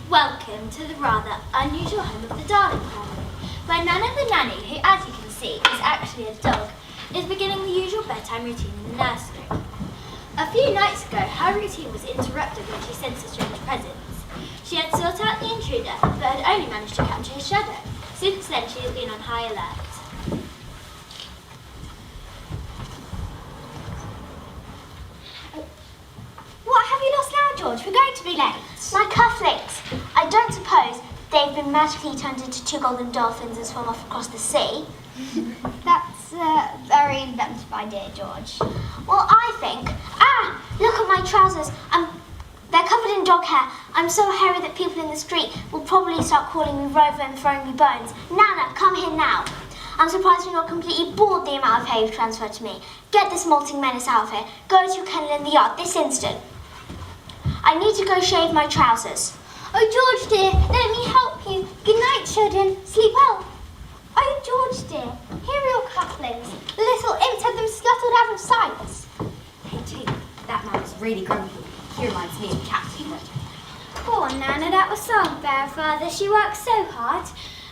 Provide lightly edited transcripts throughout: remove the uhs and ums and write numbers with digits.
Welcome to the rather unusual home of the Darling family, where Nana the nanny, who as you can see is actually a dog, is beginning the usual bedtime routine in the nursery. A few nights ago, her routine was interrupted when she sensed a strange presence. She had sought out the intruder, but had only managed to capture his shadow. Since then, she has been on high alert. What have you lost now, George? We're going to be late. My cufflinks. I don't suppose they've been magically turned into two golden dolphins and swum off across the sea. That's a very inventive idea, George. Well, I think... look at my trousers. They're covered in dog hair. I'm so hairy that people in the street will probably start calling me Rover and throwing me bones. Nana, come here now. I'm surprised you're not completely bored the amount of hair you've transferred to me. Get this molting menace out of here. Go to your kennel in the yard this instant. I need to go shave my trousers. Oh, George dear, let me help you. Good night, children. Sleep well. Oh, George dear, here are your cufflinks. The little imps had them scuttled out of sight. Hey, Tink, that man was really grumpy. He reminds me of Captain. Poor Nana, that was so unfair, Father. She worked so hard.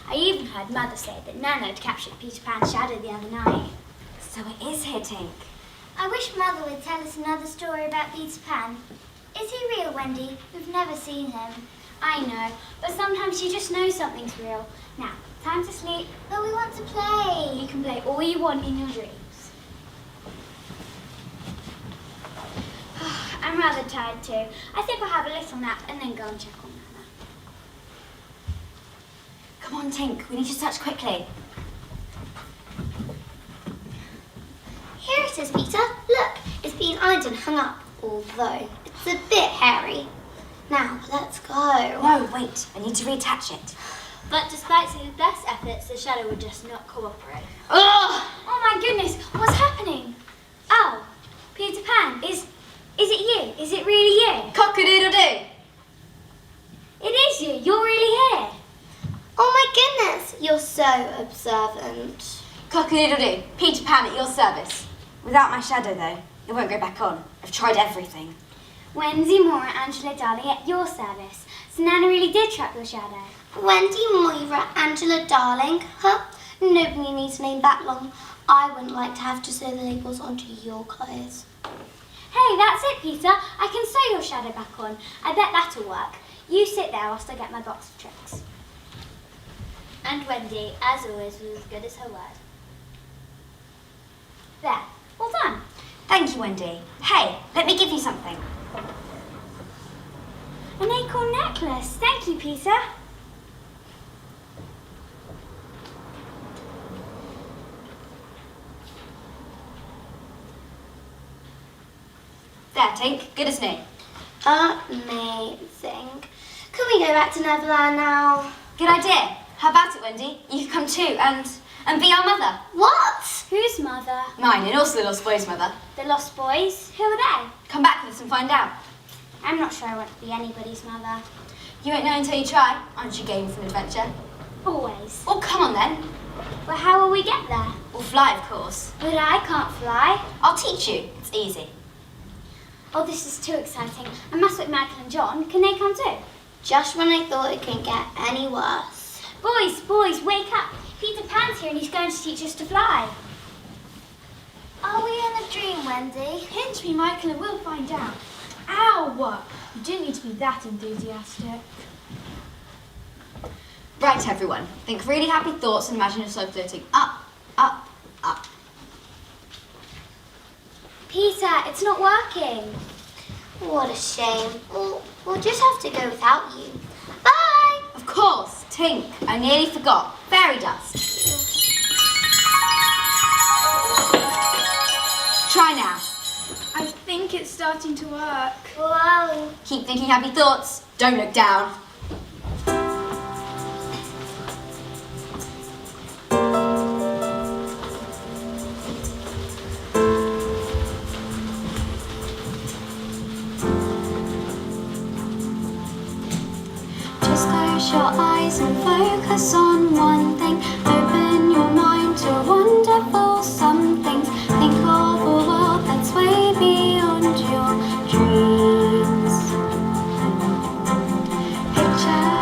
I even heard Mother say that Nana had captured Peter Pan's shadow the other night. So it is here, Tink. I wish Mother would tell us another story about Peter Pan. Is he real, Wendy? We've never seen him. I know, but sometimes you just know something's real. Now, time to sleep. But we want to play. You can play all you want in your dreams. I'm rather tired too. I think I'll have a little nap and then go and check on Nana. Come on, Tink, we need to search quickly. Here it is, Peter. Look, it's been ironed and hung up, although it's a bit hairy. Now, let's go. No, wait, I need to reattach it. But despite his best efforts, the shadow would just not cooperate. Ugh! Oh my goodness, what's happening? Oh, Peter Pan, is it you? Is it really you? Cock-a-doodle-doo! It is you, you're really here. Oh my goodness, you're so observant. Cock-a-doodle-doo, Peter Pan at your service. Without my shadow, though, it won't go back on. I've tried everything. Wendy, Moira, Angela, Darling, at your service. So Nana really did trap your shadow. Wendy, Moira, Angela, Darling. Huh? Nobody needs a name that long. I wouldn't like to have to sew the labels onto your clothes. Hey, that's it, Peter. I can sew your shadow back on. I bet that'll work. You sit there whilst I get my box of tricks. And Wendy, as always, was as good as her word. There, all done. Thank you, Wendy. Hey, let me give you something. An acorn necklace. Thank you, Peter. There, Tink, good as new. Amazing. Can we go back to Neverland now? Good idea. How about it, Wendy? You can come too and be our mother. What? Whose mother? Mine, and also the Lost Boys' mother. The Lost Boys? Who are they? Come back with us and find out. I'm not sure I want to be anybody's mother. You won't know until you try. Aren't you game for an adventure? Always. Oh, come on then. Well, how will we get there? We'll fly, of course. But I can't fly. I'll teach you. It's easy. Oh, this is too exciting. I must with Michael and John. Can they come too? Just when I thought it couldn't get any worse. Boys, wake up. Peter Pan's here and he's going to teach us to fly. Are we in a dream, Wendy? Pinch me, Michael, and we'll find out. Ow! You do need to be that enthusiastic. Right, everyone. Think really happy thoughts and imagine yourself floating up, up, up. Peter, it's not working. What a shame. We'll just have to go without you. Bye! Of course, Tink. I nearly forgot. Fairy dust. Try now. I think it's starting to work. Whoa. Keep thinking happy thoughts. Don't look down. Just close your eyes and focus on one thing. Open your mind to wonderful somethings. Think of a world that's way beyond your dreams. Picture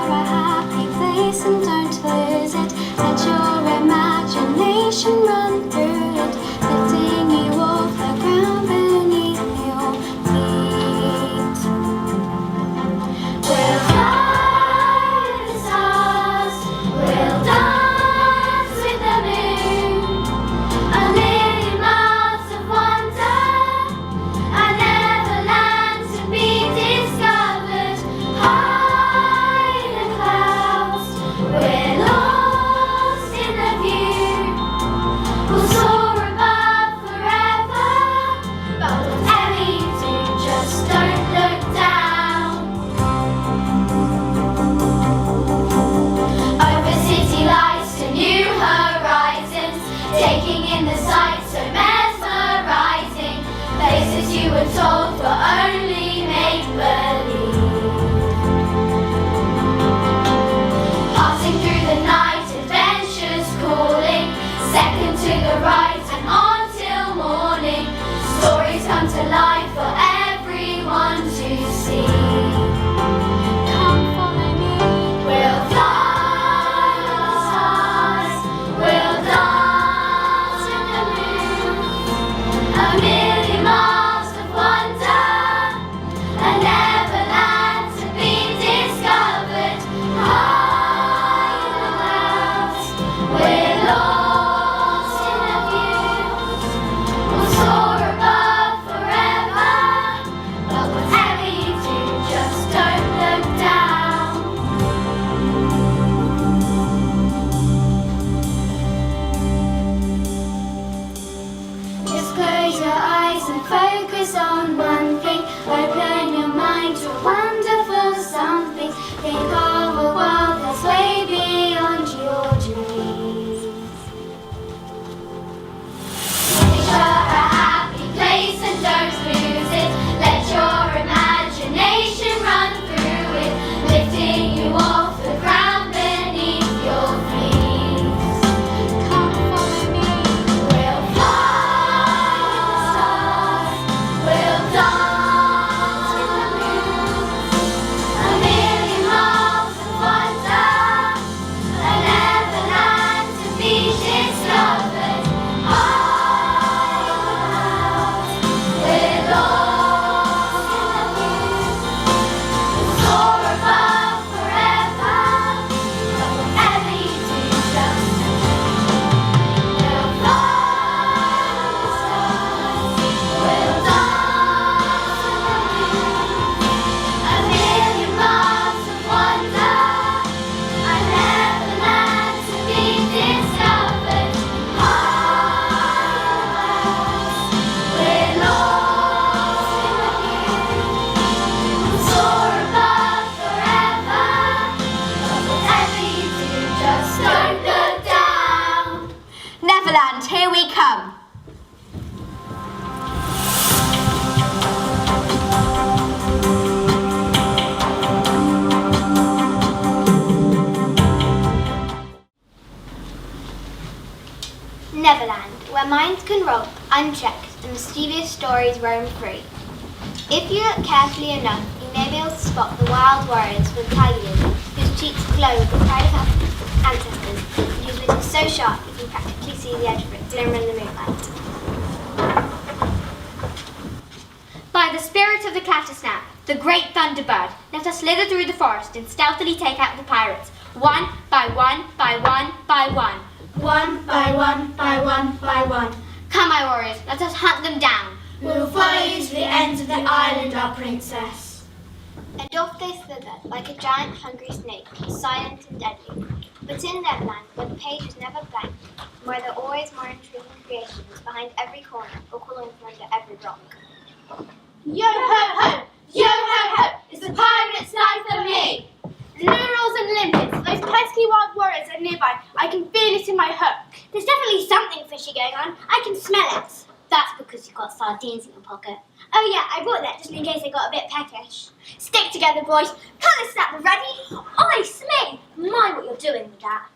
and roll, unchecked, and mischievous stories roam free. If you look carefully enough, you may be able to spot the wild warriors with tigers, whose cheeks glow with the pride of our ancestors, and whose wit is so sharp you can practically see the edge of it glimmer in the moonlight. By the spirit of the Clattersnap, the great thunderbird, let us slither through the forest and stealthily take out the pirates, one by one by one by one. One by one by one by one. Come, my warriors, let us hunt them down. We'll follow you to the ends of the island, our princess. And off they slithered like a giant hungry snake, silent and deadly. But in that land, where the page is never blank, and where there are always more intriguing creations behind every corner or crawling from under every rock. Yo ho ho! Yo ho ho! It's the pirate's life for me! Noodles and limpets, those pesky wild warriors are nearby. I can feel it in my hook. There's definitely something fishy going on. I can smell it. That's because you've got sardines in your pocket. Oh yeah, I brought that just in case they got a bit peckish. Stick together, boys. Colour ready? Oi, Smee! Mind what you're doing with that.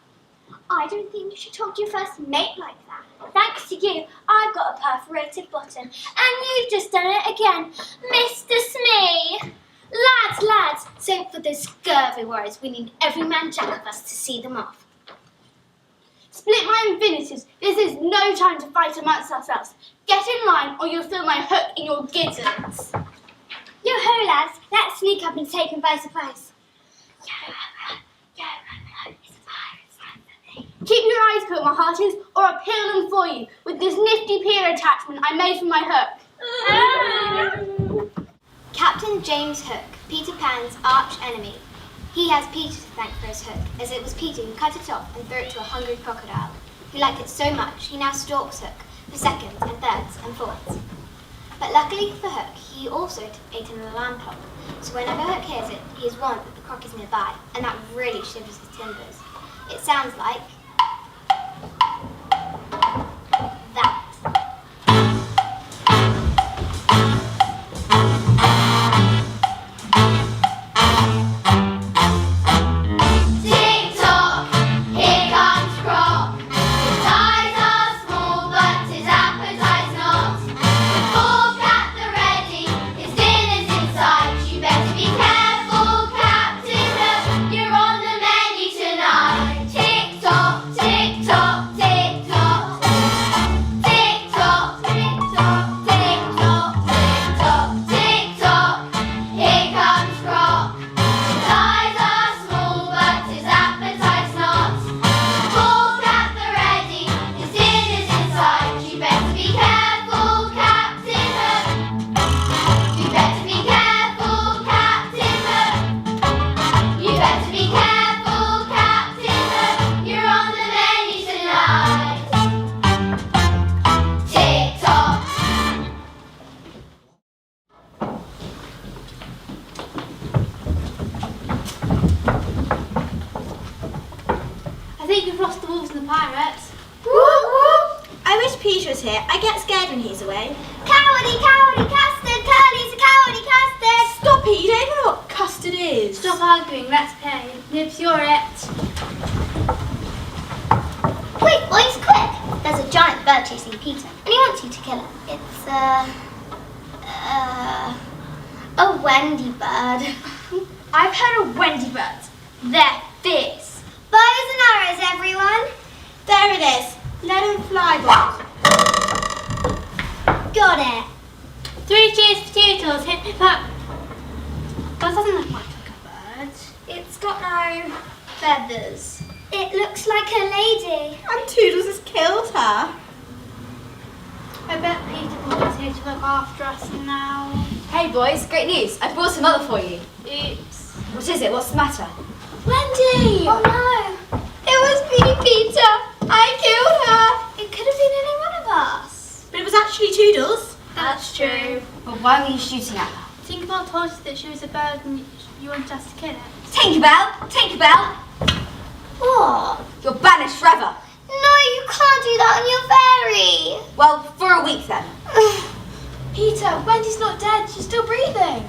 I don't think you should talk to your first mate like that. Thanks to you, I've got a perforated bottom, and you've just done it again, Mr. Smee. Lads, save for those scurvy words. We need every man jack of us to see them off. Split my infinities. This is no time to fight amongst ourselves. Get in line or you'll feel my hook in your gizzards. Yo ho, lads, let's sneak up and take him by surprise. Yo ho, it's a pirate's life for me. Keep your eyes put, my hearties, or I'll peel them for you with this nifty pier attachment I made for my hook. Captain James Hook, Peter Pan's arch enemy. He has Peter to thank for his hook, as it was Peter who cut it off and threw it to a hungry crocodile, who liked it so much he now stalks Hook for seconds and thirds and fourths. But luckily for Hook, he also ate an alarm clock, so whenever Hook hears it, he is warned that the croc is nearby, and that really shivers his timbers. It sounds like that. I think you've lost the wolves and the pirates. I wish Peter was here. I get scared when he's away. Cowardly custard! Curly's a cowardly custard! Stop it, you don't even know what custard is. Stop arguing, let's play. Nibs, you're it. Quick, boys, quick! There's a giant bird chasing Peter, and he wants you to kill him. It's a Wendy bird. I've heard of Wendy birds. They're fierce. Bows and arrows, everyone. There it is. Let him fly, boys. Got it. 3 cheers for Tootles, hip hip up. That doesn't look much like a bird. It's got no feathers. It looks like a lady. And Toodles has killed her. I bet Peter Pan is here to look after us now. Hey boys, great news. I brought some other for you. Oops. What is it? What's the matter? Wendy! Oh no! It was me, Peter. I killed her. It could have been any one of us. But it was actually Toodles. That's true. Well, why were you shooting at her? Tinkerbell told us that she was a bird and you wanted us to kill it. Tinkerbell! What? You're banished forever. No, you can't do that on your fairy. Well, for a week then. Peter, Wendy's not dead. She's still breathing.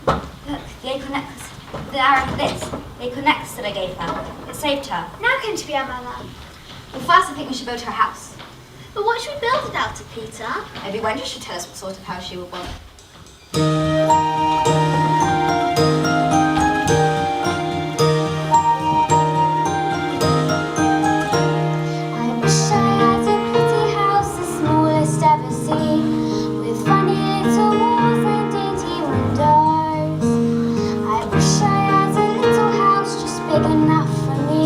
Look, the acorn necklace. The arrow this. The acorn necklace that I gave her. It saved her. Now can she be our mother? Well, first I think we should build her a house. But what should we build it out of, Peter? Maybe Wendy should tell us what sort of house she would want. I wish I had a pretty house, the smallest ever seen, with funny little walls and dainty windows. I wish I had a little house just big enough for me,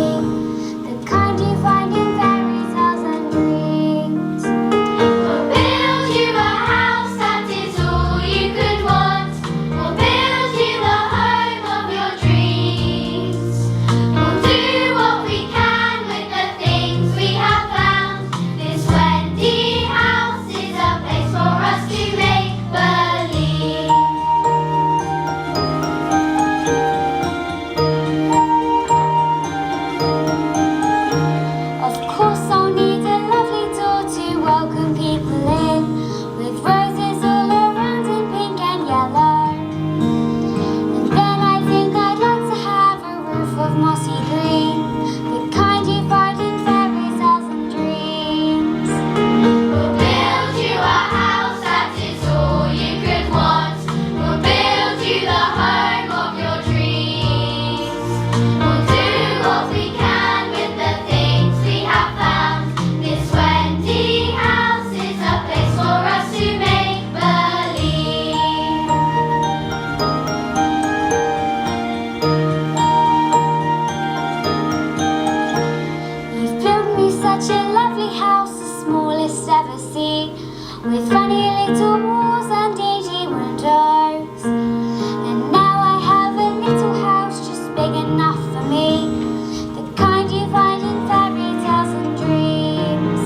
the kind you find in fairy tales and dreams. We'll build you a house that is all you could want. We'll build you the home of your dreams. We'll do what we can with the things we have found. This Wendy house is a place for us to make believe. Of course I'll need a lovely door to welcome people in, with roses all around in pink and yellow. And then I think I'd like to have a roof of mossy green, the kind you find in fairy tales and dreams. We'll build you a house that is all you could want. We'll build you the home of your dreams. We'll do what we can with the things we have found. This Wendy house is a place for us to make believe. You've built me such a lovely house, the smallest ever seen, with funny little walls and dainty windows. And now I have a little house just big enough for me, the kind you find in fairy tales and dreams.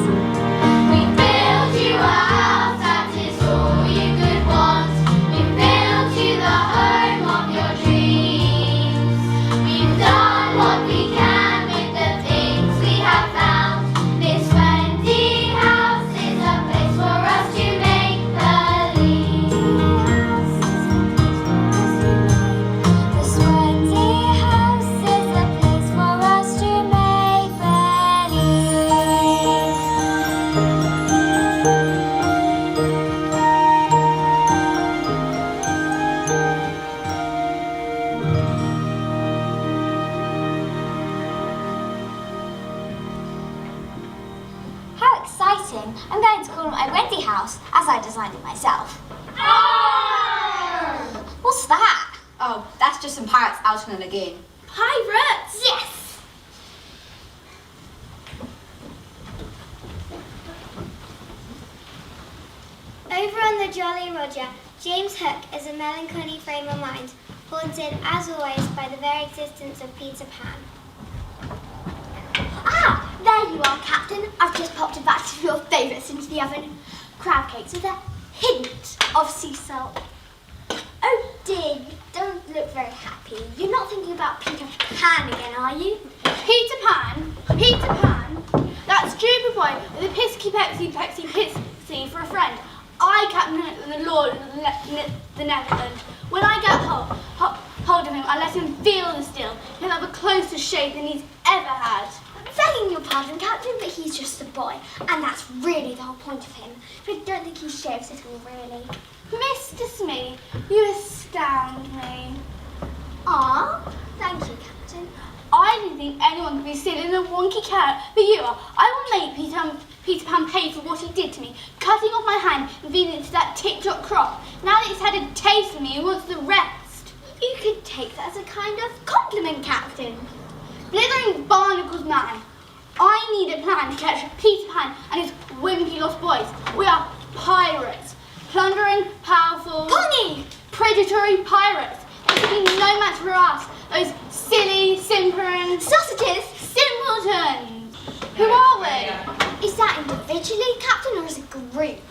We build you a house that is all you could want. We build you the home of your dreams. We've done what we can with the things we have found. This Wendy house is a place for us to make believe. This Wendy house is a place for us to make believe. How exciting! I'm going to call it my Wendy house, as I designed it myself. What's that? Oh, that's just some pirates out in the lagoon. Pirates! Yes! Over on the Jolly Roger, James Hook is a melancholy frame of mind, haunted as always by the very existence of Peter Pan. Ah, there you are, Captain. I've just popped a batch of your favourites into the oven. Crab cakes with a hint of sea salt. Oh dear, you don't look very happy. You're not thinking about Peter Pan again, are you? Peter Pan? Peter Pan? That stupid boy with a pixie pixie for a friend. I captain the Lord of the Netherlands. When I get hold of him, I let him feel the steel. He'll have a closer shape than he's ever had. Begging your pardon, Captain, but he's just a boy, and that's really the whole point of him. But I don't think he shaves at all, really. Mr. Smee, you astound me. Ah, thank you, Captain. I didn't think anyone could be silly in a wonky carrot, but you are. I will make Peter Pan pay for what he did to me, cutting off my hand and feeding it to that tick-tock crop. Now that it's had a taste of me, it wants the rest. You could take that as a kind of compliment, Captain. Blithering barnacles man, I need a plan to catch Peter Pan and his wimpy lost boys. We are pirates, plundering, powerful, Pony! predatory pirates. There can be no match for us, those silly, simpering Sausages! simpletons. Who are we? Is that individually, Captain, or as a group?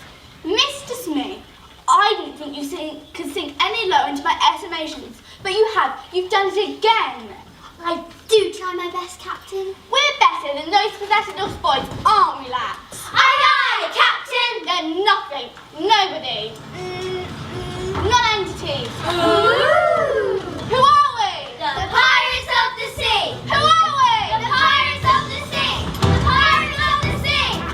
Mr. Smee, I didn't think you could sink any lower into my estimations, but you have. You've done it again. I do try my best, Captain. We're better than those pathetic little boys, aren't we, lads? Aye, aye, Captain! They're nothing, nobody, non-entities. Who are we? The Pirates of the Sea! Who are we? The Pirates of the Sea! The Pirates of the Sea!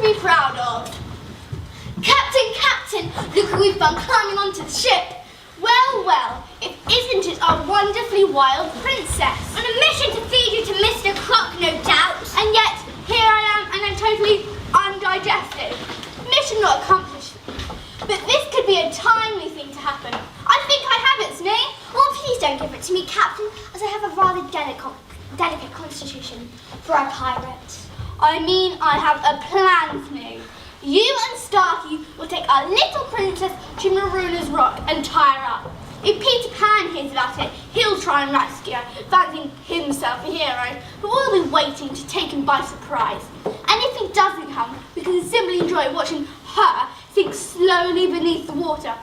be proud of. Captain, Captain, look who we've found climbing onto the ship. Well, well, isn't it our wonderfully wild princess? On a mission to feed you to Mr. Croc, no doubt. And yet, here I am, and I'm totally undigested. Mission not accomplished. But this could be a timely thing to happen. I think I have it, Snee. Oh, please don't give it to me, Captain, as I have a rather delicate constitution for a pirate. I mean, I have a plan, Snee. You and Starkey will take our little princess to Maruna's Rock and tie her up. If Peter Pan hears about it, he'll try and rescue her, fancying himself a hero, but we'll be waiting to take him by surprise. And if he doesn't come, we can simply enjoy watching her sink slowly beneath the water.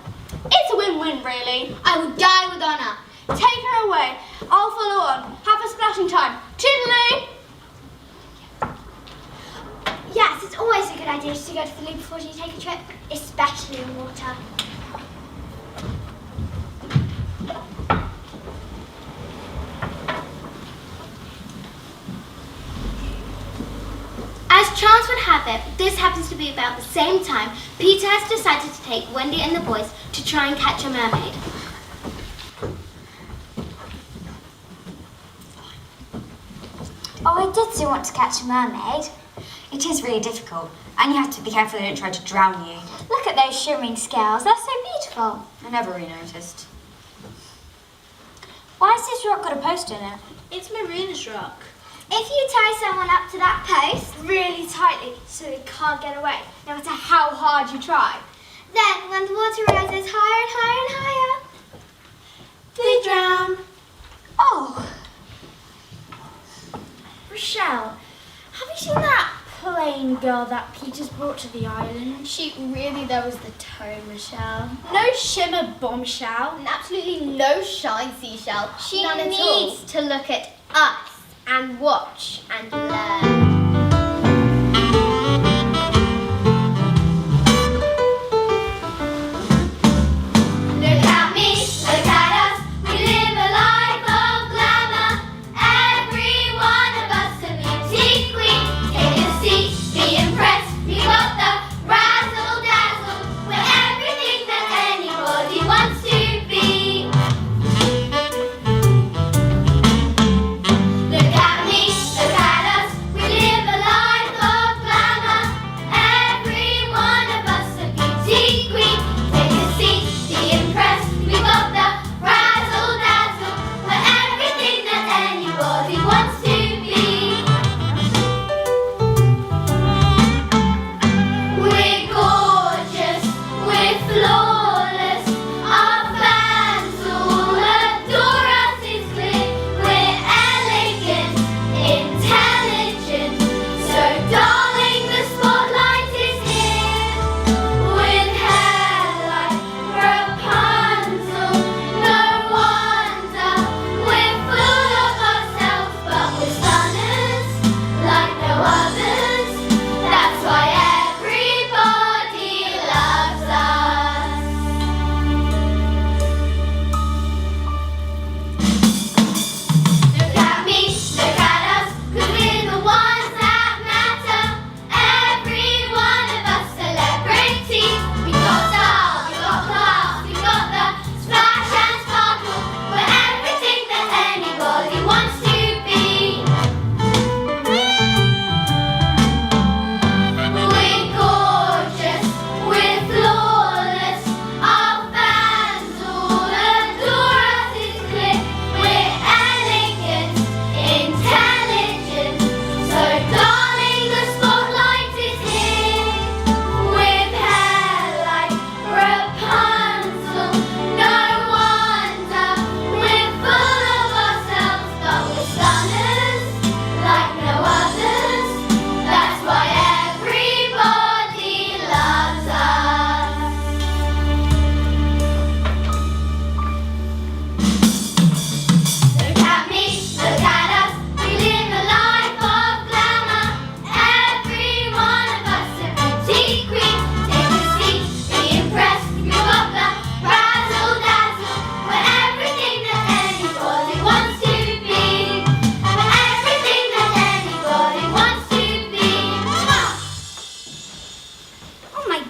It's a win-win, really. I will die with honour. Take her away. I'll follow on. Have a splashing time. Toodaloo! Yes, it's always a good idea to go to the loo before you take a trip, especially in water. As chance would have it, this happens to be about the same time Peter has decided to take Wendy and the boys to try and catch a mermaid. Oh, I did so want to catch a mermaid. It is really difficult, and you have to be careful they don't try to drown you. Look at those shimmering scales, they're so beautiful. I never really noticed. Why has this rock got a post in it? It's Maruna's Rock. If you tie someone up to that post really tightly so they can't get away, no matter how hard you try, then when the water rises higher and higher and higher, they drown. Oh, Rochelle, have you seen that plain girl that Peter's brought to the island? She really, there was the tone, Rochelle. No shimmer bombshell. And absolutely no shine seashell. She None at needs all. to look at us and watch and learn. Look at me, look at us. We live a life of glamour. Every one of us a beauty queen. Take a seat, be impressed. We got the razzle dazzle. We're everything that anybody wants to be. Look at me, look at us. We live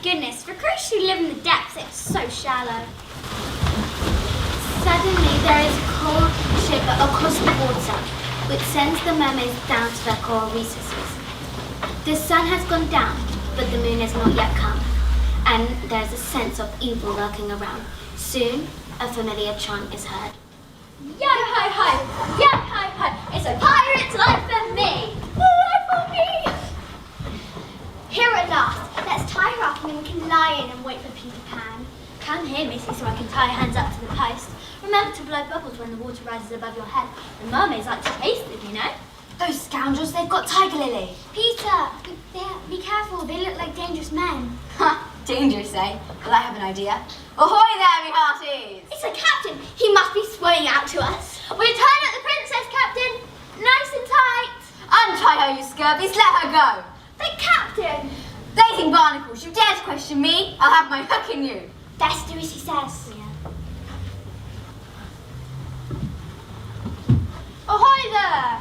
goodness, for creatures who live in the depths, it's so shallow. Suddenly there is a cold shiver across the water, which sends the mermaids down to their coral recesses. The sun has gone down, but the moon has not yet come, and there is a sense of evil lurking around. Soon, a familiar chant is heard. Yo-ho-ho! Yo-ho-ho! It's a pirate's life for me! Life for me! Here at last. Let's tie her up and then we can lie in and wait for Peter Pan. Come here, Missy, so I can tie your hands up to the post. Remember to blow bubbles when the water rises above your head. The mermaids like to taste it, you know. Those scoundrels, they've got Tiger Lily. Peter, be careful. They look like dangerous men. Ha! Dangerous, eh? Well, I have an idea. Ahoy there, me hearties! It's a captain. He must be swimming out to us. We're tying up the princess, Captain. Nice and tight. Untie her, you scurvies. Let her go. The captain! Blazing barnacles, you dare to question me? I'll have my hook in you. Best do as he says. Ahoy there!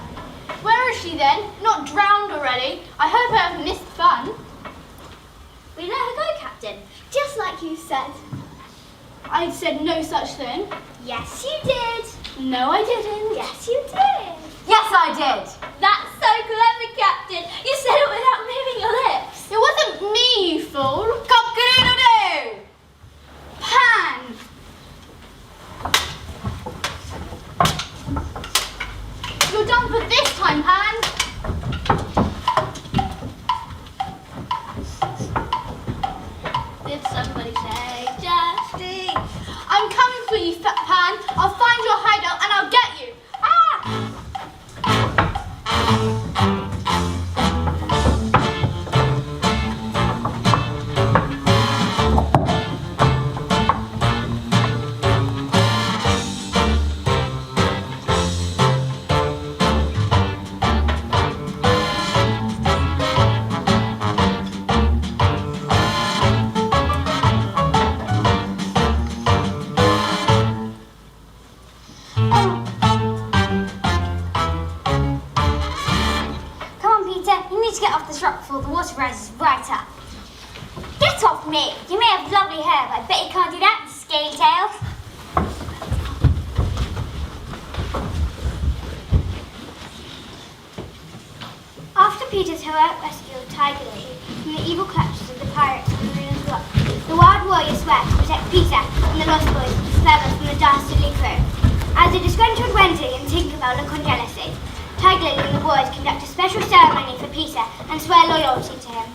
Where is she then? Not drowned already? I hope I haven't missed the fun. We let her go, Captain. Just like you said. I said no such thing. Yes, you did. No, I didn't. Yes, you did. Yes, I did. That's so clever, Captain. You said it without moving your lips. It wasn't me, you fool. Cock-a-doodle-doo! Pan! You're done for this time, Pan. Did somebody say Justy? I'm coming for you, Fat Pan. I'll find your hideout and I'll get you. Ah! before the water rises right up. Get off me! You may have lovely hair, but I bet you can't do that, scaly tail. After Peter's heroic rescue of Tiger Lily from the evil clutches of the pirates on the Mariner's Rock, the wild warrior swear to protect Peter and the Lost Boys further from the dastardly crew. As the disgruntled Wendy and Tinkerbell look on jealousy, Tiger Lily and the boys conduct a special ceremony for Peter and swear loyalty to him.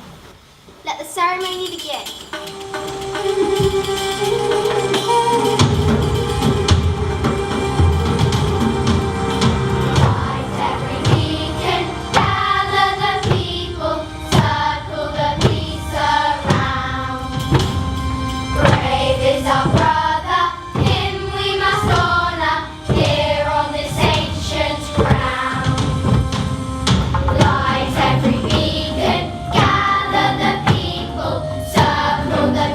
Let the ceremony begin. Gather the people, circle the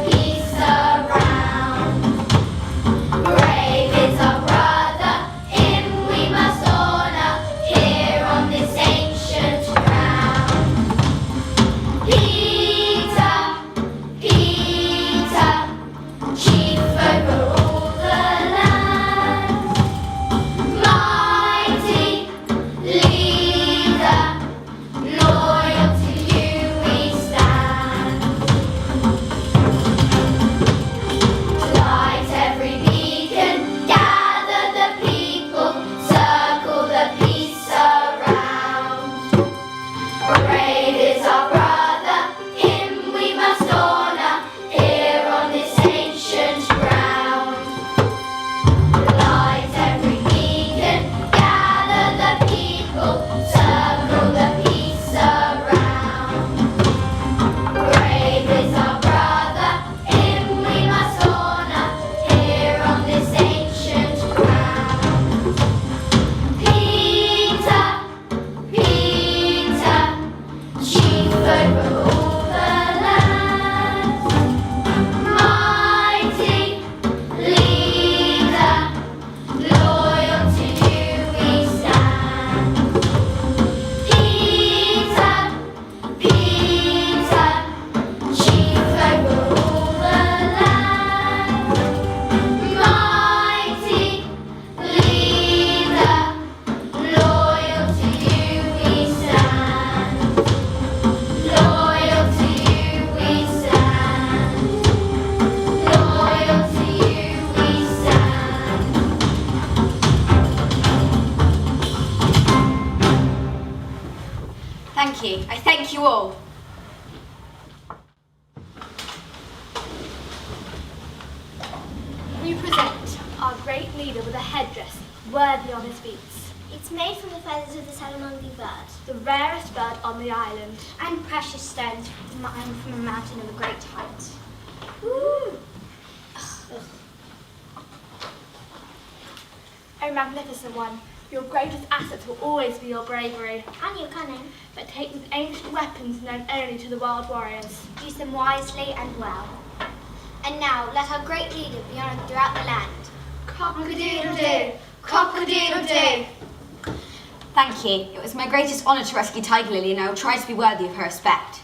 leader with a headdress worthy of his feats. It's made from the feathers of the salamanca bird. The rarest bird on the island. And precious stones from a mountain of a great height. Ooh. O magnificent one, your greatest assets will always be your bravery. And your cunning. But take these ancient weapons known only to the wild warriors. Use them wisely and well. And now let our great leader be honoured throughout the land. Cock-a-doodle-doo! Cock-a-doodle-doo! Thank you. It was my greatest honour to rescue Tiger Lily, and I will try to be worthy of her respect.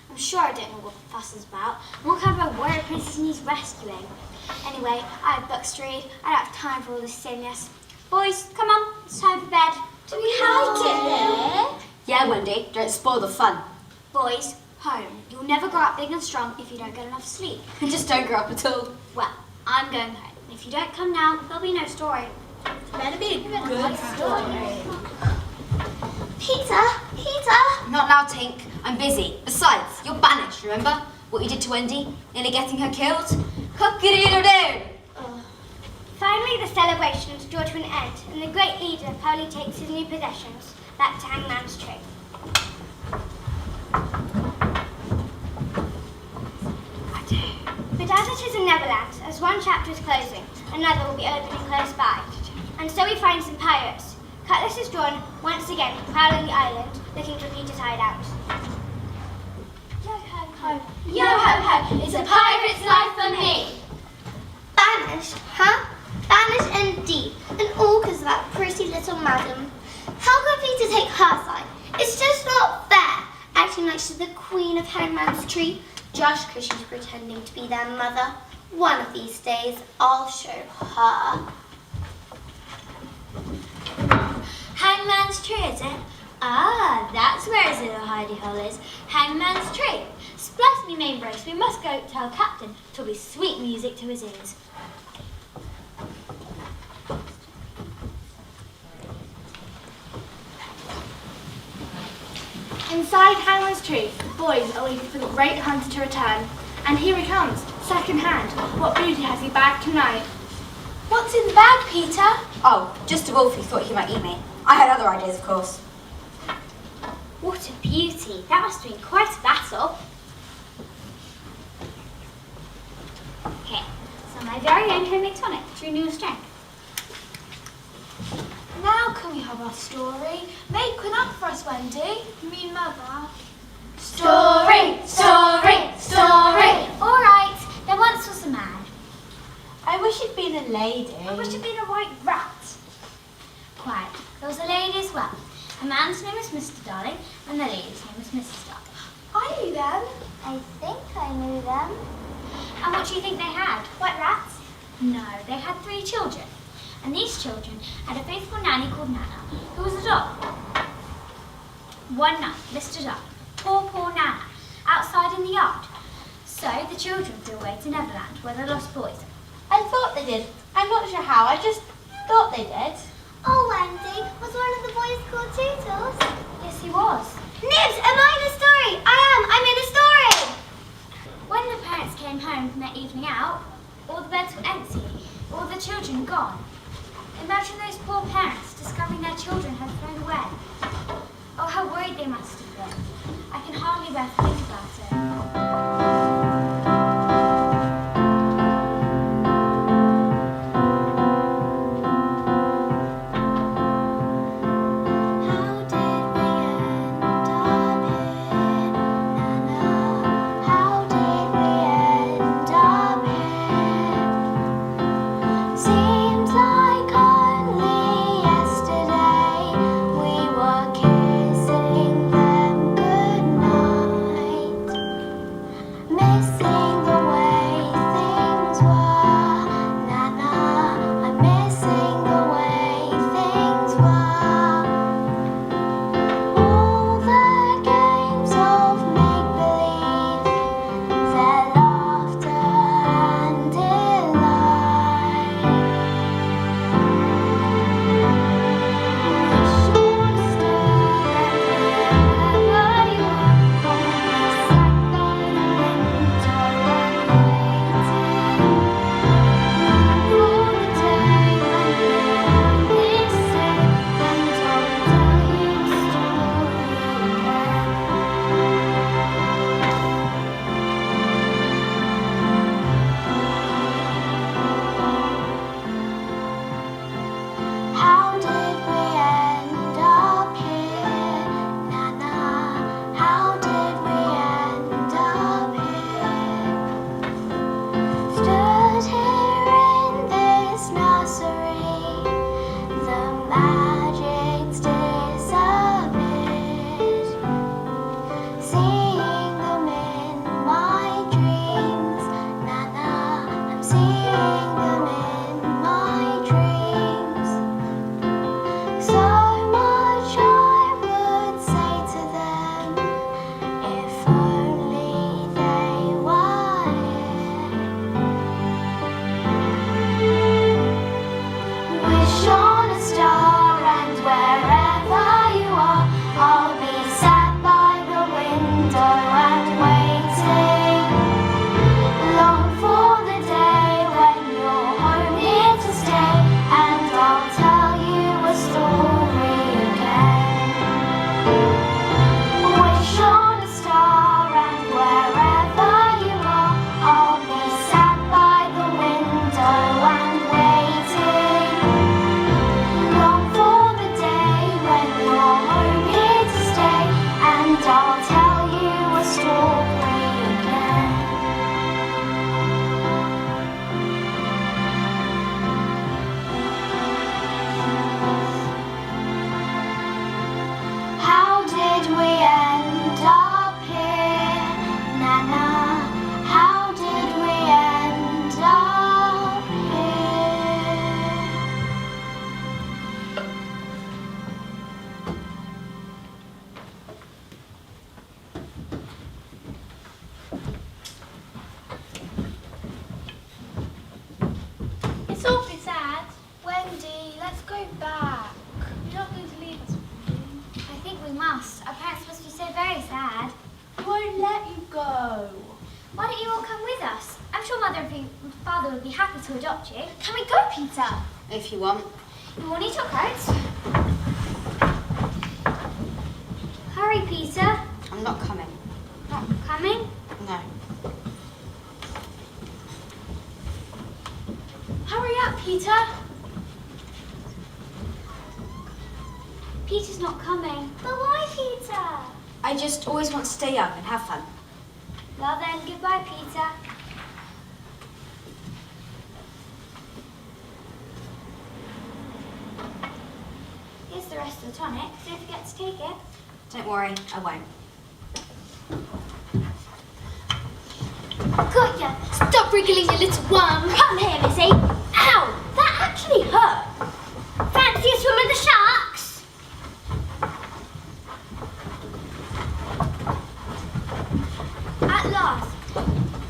I'm sure I don't know what the fuss is about. What kind of a warrior princess needs rescuing? Anyway, I have books to read. I don't have time for all this silliness. Boys, come on. It's time for bed. Do we hide it? Yeah, Wendy, don't spoil the fun. Boys, home. You'll never grow up big and strong if you don't get enough sleep. And just don't grow up at all. Well, I'm going home. If you don't come now, there'll be no story. Better be a good story. Peter! Not now, Tink. I'm busy. Besides, you're banished, remember? What you did to Wendy? Nearly getting her killed? Cock-a-doodle-doo! Finally, the celebrations draw to an end, and the great leader proudly takes his new possessions back to Hangman's Tree. But as it is in Neverland, as one chapter is closing, another will be opening close by. And so we find some pirates. Cutlass is drawn once again, prowling the island, looking for Peter's hideout. Yo-ho-ho, yo-ho-ho, it's a pirate's life for me. Banished, huh? Banished indeed, and all because of that pretty little madam. How could Peter take her side? It's just not fair, acting like she's the queen of Hangman's Tree, just because she's pretending to be their mother. One of these days, I'll show her. Hangman's Tree, is it? Ah, that's where his little hidey hole is. Hangman's Tree. Splice me main brace, we must go tell Captain. 'Twill be sweet music to his ears. Inside Hangman's Tree, the boys are waiting for the great hunter to return. And here he comes, second hand. What beauty has he bagged tonight? What's in the bag, Peter? Oh, just a wolf who thought he might eat me. I had other ideas, of course. What a beauty. That must have been quite a battle. Here, so my very own homemade tonic to renew your strength. Now can we have our story? Make one up for us, Wendy. You mean Mother? Story, story, story. All right, there once was a man. I wish you'd been a lady. I wish it'd been a white rat. Quiet. There was a lady as well. A man's name was Mr. Darling, and the lady's name was Mrs. Darling. I knew them. I think I knew them. And what do you think they had? White rats? No, they had 3 children. And these children had a faithful nanny called Nana, who was a dog. One night, Mr. Darling, poor Nana, outside in the yard. So the children flew away to Neverland, where the lost boys. I thought they did. I'm not sure how. I just thought they did. Oh, Wendy, was one of the boys called Tootles? Yes, he was. Nibs, am I in a story? I am. I'm in a story. When the parents came home from their evening out, all the beds were empty, all the children gone. Imagine those poor parents discovering their children had flown away. Oh, how worried they must have been. I can hardly bear to think about it. We were kissing them goodnight. No. Why don't you all come with us? I'm sure Mother and Father would be happy to adopt you. Can we go, Peter? If you want. You all need your coats. Hurry, Peter. I'm not coming. Not coming? No. Hurry up, Peter. Peter's not coming. But why, Peter? I just always want to stay young and have fun. Well then, goodbye, Peter. Here's the rest of the tonic. Don't forget to take it. Don't worry, I won't. Got ya. Stop wriggling, you little worm. Come here, Missy. Ow! That actually hurt. Fancy a swim with the sharks? At last.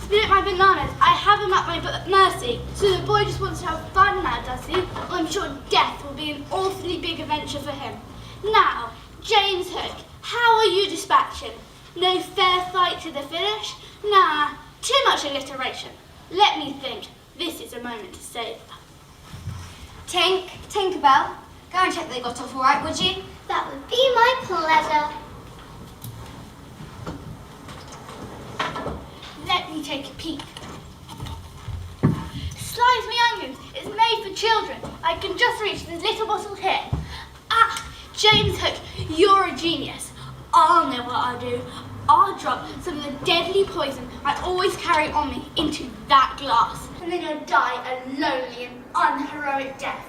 Spit my bananas. I have him at my mercy. So the boy just wants to have fun now, does he? Well, I'm sure death will be an awfully big adventure for him. Now, James Hook, how are you dispatching? No fair fight to the finish? Nah, too much alliteration. Let me think. This is a moment to save. Tinkerbell, go and check they got off all right, would you? That would be my pleasure. Let me take a peek. Slice me onions. It's made for children. I can just reach this little bottle here. Ah, James Hook, you're a genius. I'll know what I'll do. I'll drop some of the deadly poison I always carry on me into that glass. And then you'll die a lonely and unheroic death.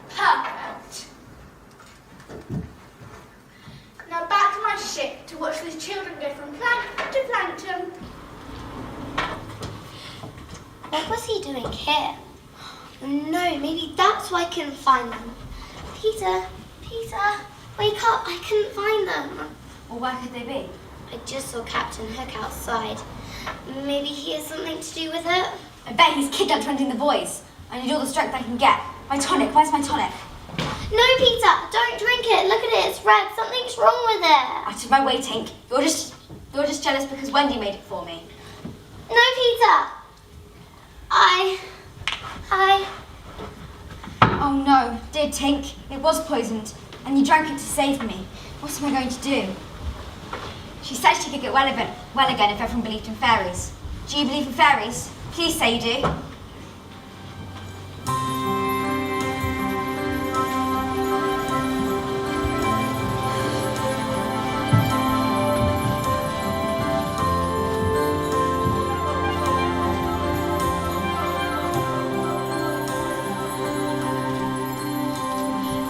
Perfect. Now back to my ship to watch these children go from plankton to plankton. What was he doing here? No, maybe that's why I couldn't find them. Peter, wake up. I couldn't find them. Well, where could they be? I just saw Captain Hook outside. Maybe he has something to do with it? I bet he's kidnapped hunting the boys. I need all the strength I can get. My tonic, where's my tonic? No, Peter, don't drink it. Look at it, it's red. Something's wrong with it. Out of my way, Tink. You're just jealous because Wendy made it for me. No, Peter. Oh no, dear Tink, it was poisoned, and you drank it to save me. What am I going to do? She said she could get well again if everyone believed in fairies. Do you believe in fairies? Please say you do.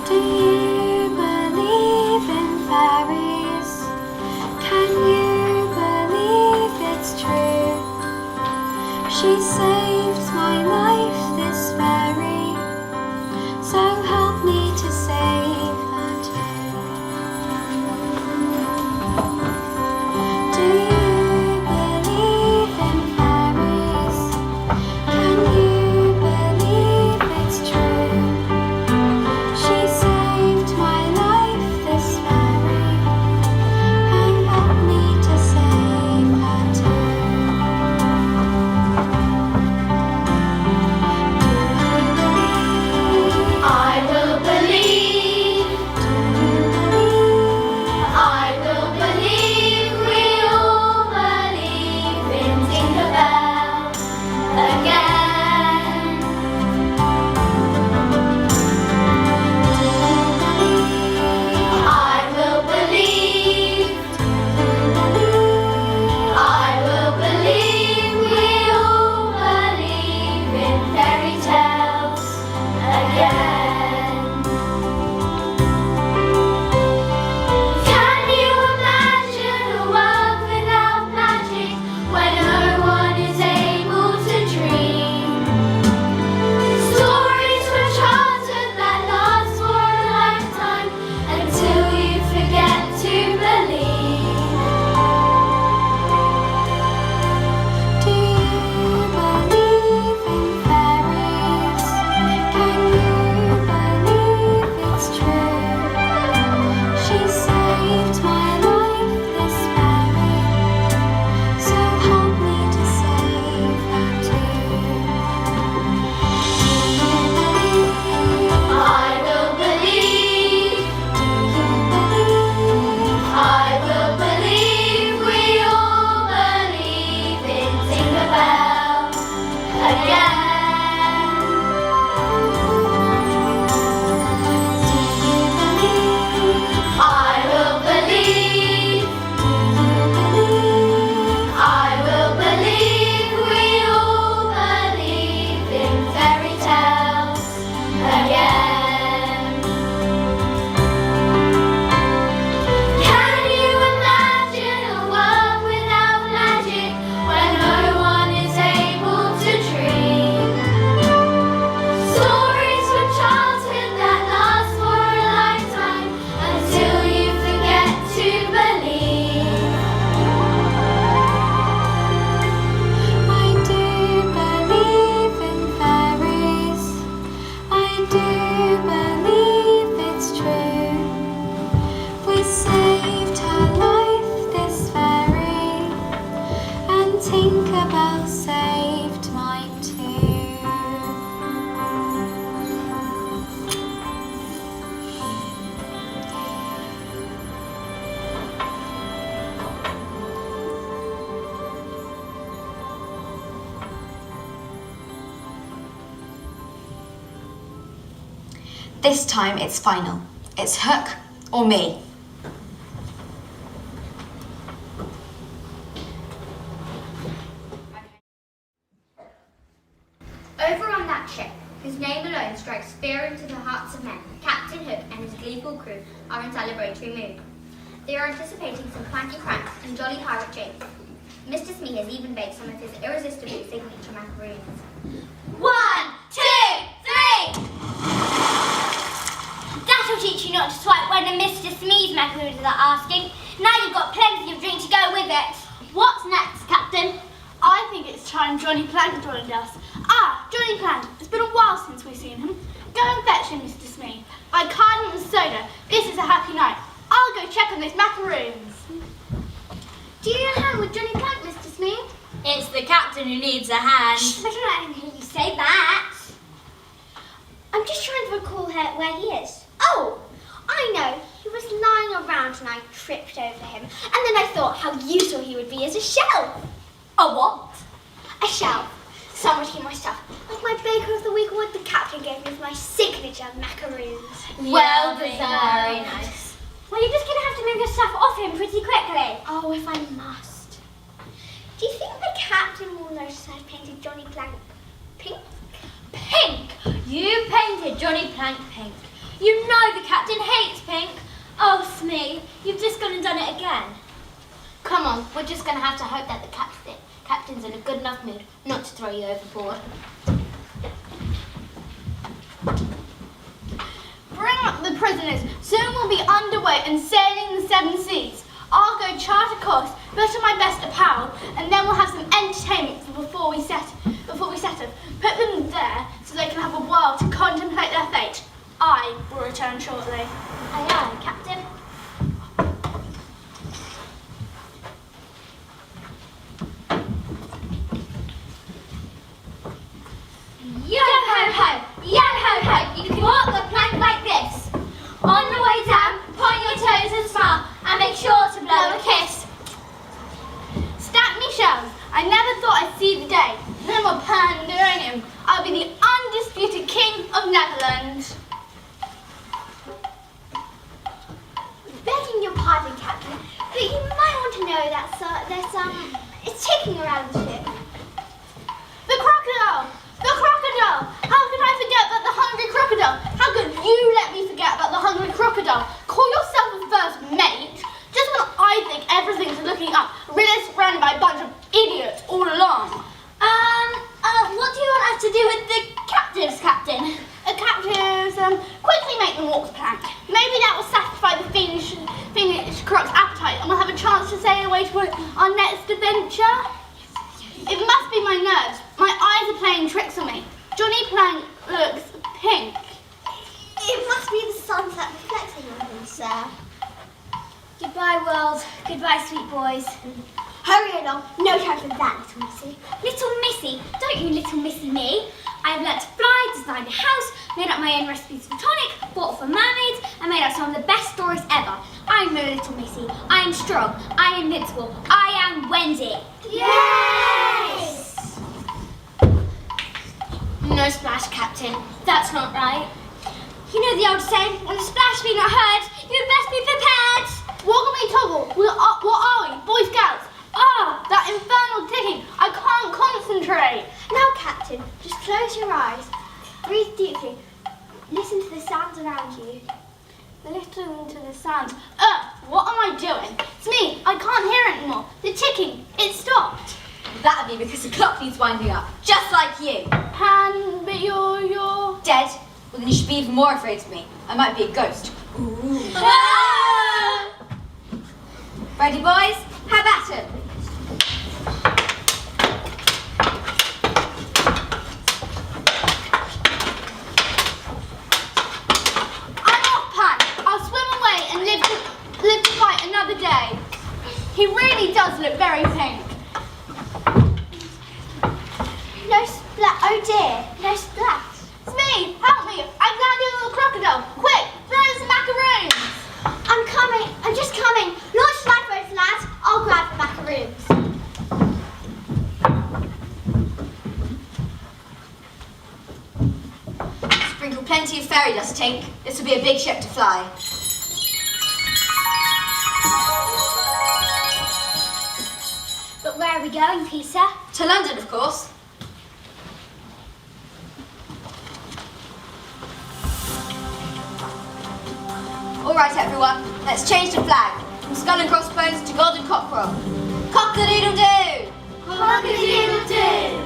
Do you believe in fairies? Can you believe it's true? She saved my life, this fairy, so help me to save her too. Do you believe in fairies? Can you believe it's true? She saved my life, this fairy, and helped me to save her too. This time it's final. It's Hook or me. Over on that ship, whose name alone strikes fear into the hearts of men, Captain Hook and his gleeful crew are in celebratory mood. They are anticipating some clanky cranks and jolly pirate jokes. Mr. Smee has even baked some of his irresistible signature macaroons. 1, 2, 3! That'll teach you not to swipe when the Mr. Smee's macaroons are asking. Now you've got plenty of drink to go with it. What's next, Captain? I think it's time Johnny Plank joined us. Ah, Johnny Plank. It's been a while since we've seen him. Go and fetch him, Mr. Smee. Bicarbonate and soda. This is a happy night. I'll go check on those macaroons. Do you need a hand with Johnny Plank, Mr. Smee? It's the captain who needs a hand. I don't let him hear you say that. I'm just trying to recall where he is. Oh, I know. He was lying around and I tripped over him. And then I thought how useful he would be as a shelf. A what? A shelf. Somewhere to keep my stuff. Like my Baker of the Week award the captain gave me for my signature macaroons. Well deserved. Very nice. Well, you're just going to have to move your stuff off him pretty quickly. Oh, if I must. Do you think the captain will notice I painted Johnny Plank pink? Pink? You painted Johnny Plank pink. You know the captain hates pink. Oh, Smee, you've just gone and done it again. Come on, we're just going to have to hope that the captain's in a good enough mood not to throw you overboard. Bring up the prisoners. Soon we'll be underway and sailing the 7 seas. I'll go chart a course, put on my best apparel, and then we'll have some entertainment before we set off. Put them there so they can have a while to contemplate their fate. I will return shortly. Aye, aye, Captain. Yo ho ho! Yo ho ho! You can walk the plank like this. On the way down, point your toes and smile, and make sure to blow a kiss. Stack me shells. I never thought I'd see the day. No more pandering. I'll be the undisputed king of Netherlands. Begging your pardon, Captain, but you might want to know that it's ticking around the ship. The crocodile! The crocodile! How could I forget about the hungry crocodile? How could you let me forget about the hungry crocodile? Call yourself a first mate? Just when I think everything's looking up, really surrounded by a bunch of idiots all along. What do you want us to do with the captives, Captain? Captives, quickly make them walk the plank. Maybe that will satisfy the fiendish croc's appetite and we'll have a chance to sail away to our next adventure. It must be my nerves. My eyes are playing tricks on me. Johnny Plank looks pink. It must be the sunset reflecting on him, sir. Goodbye, world. Goodbye, sweet boys. Hurry along. No time for that, little missy. Little Missy, don't you little Missy me. I've learnt to fly, designed a house, made up my own recipes for tonic, bought for mermaids, and made up some of the best stories ever. I'm no little Missy. I am strong. I am invincible. I am Wendy. Yes! No splash, Captain. That's not right. You know the old saying, when a splash be not heard, you'd best be prepared. Woggly Toggle, what are we? Boy Scouts? Ah, that infernal ticking. I can't concentrate. Now, Captain, just close your eyes. Breathe deeply. Listen to the sounds around you. Listen to the sounds. What am I doing? It's me. I can't hear it anymore. The ticking, it stopped. That'd be because the clock needs winding up, just like you. Pan, but you're... Dead? Well, then you should be even more afraid of me. I might be a ghost. Ooh. Ah! Ready, boys? Have at it. I'm off, Pan. I'll swim away and live to fight another day. He really does look very pink. No splash. Oh dear, no splash. It's me. Help me. I've landed on the crocodile. Quick, throw some macaroons. I'm coming. I'm just coming. Launch lifeboats, lads. I'll grab the macaroons. Sprinkle plenty of ferry does, Tink. This will be a big ship to fly. But where are we going, Peter? To London, of course. All right, everyone, let's change the flag from skull and crossbones to golden cockerel. Cock-a-doodle-doo! Cock-a-doodle-doo!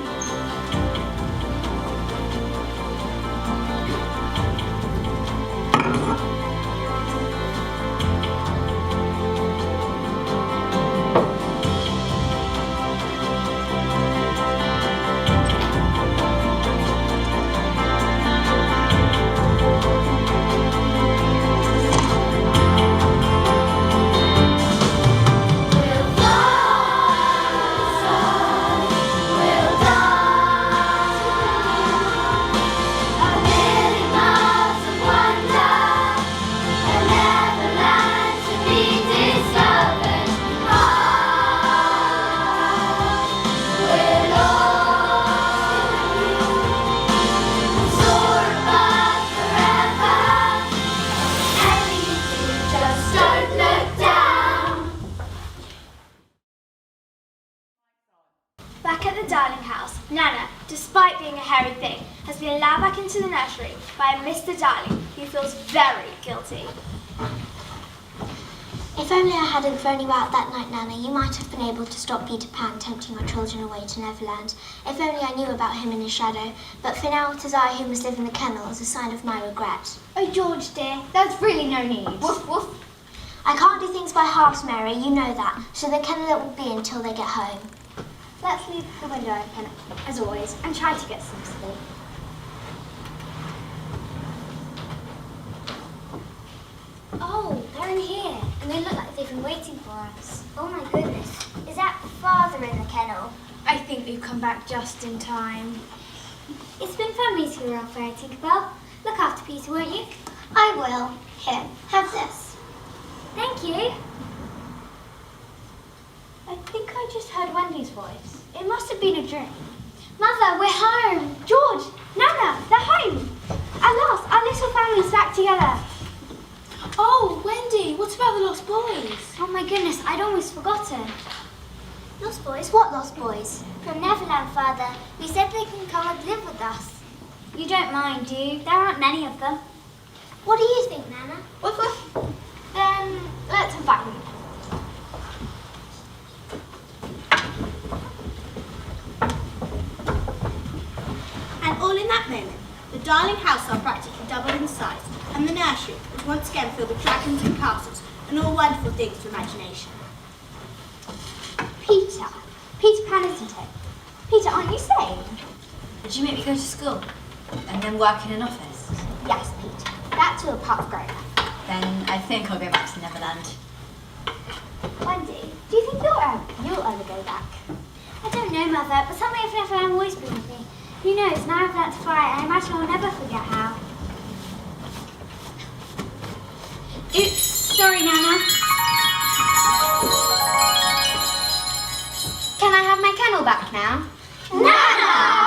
Back at the Darling house, Nana, despite being a hairy thing, has been allowed back into the nursery by Mr. Darling, who feels very guilty. If only I hadn't thrown you out that night, Nana, you might have been able to stop Peter Pan tempting our children away to Neverland. If only I knew about him and his shadow. But for now, it is I who must live in the kennel as a sign of my regret. Oh, George dear, there's really no need. Woof, woof. I can't do things by halves, Mary, you know that. So the kennel it will be until they get home. Let's leave the window open, as always, and try to get some sleep. Oh, they're in here, and they look like they've been waiting for us. Oh my goodness, is that Father in the kennel? I think we've come back just in time. It's been fun meeting you, Fairy Tinkerbell. Look after Peter, won't you? I will. Here, have this. Thank you. I think I just heard Wendy's voice. It must have been a dream. Mother, we're home. George, Nana, they're home. At last, our little family's back together. Oh, Wendy, what about the lost boys? Oh my goodness, I'd almost forgotten. Lost boys? What lost boys? From Neverland, Father. We said they can come and live with us. You don't mind, do you? There aren't many of them. What do you think, Nana? Woof, woof. Then let's invite them. And all in that moment, the Darling house are practically doubled in size, and the nursery was once again filled with dragons and castles and all wonderful things for imagination. Peter Pan, isn't it? Peter, aren't you sane? Did you make me go to school and then work in an office? Yes, Peter. That's all part of growing up. Then I think I'll go back to Neverland. Wendy, do you think you'll ever go back? I don't know, Mother, but something of Neverland will always be with me. Who knows, now I've learnt to fly, I imagine I'll never forget how. Oops, sorry, Nana. Can I have my kennel back now? Nana!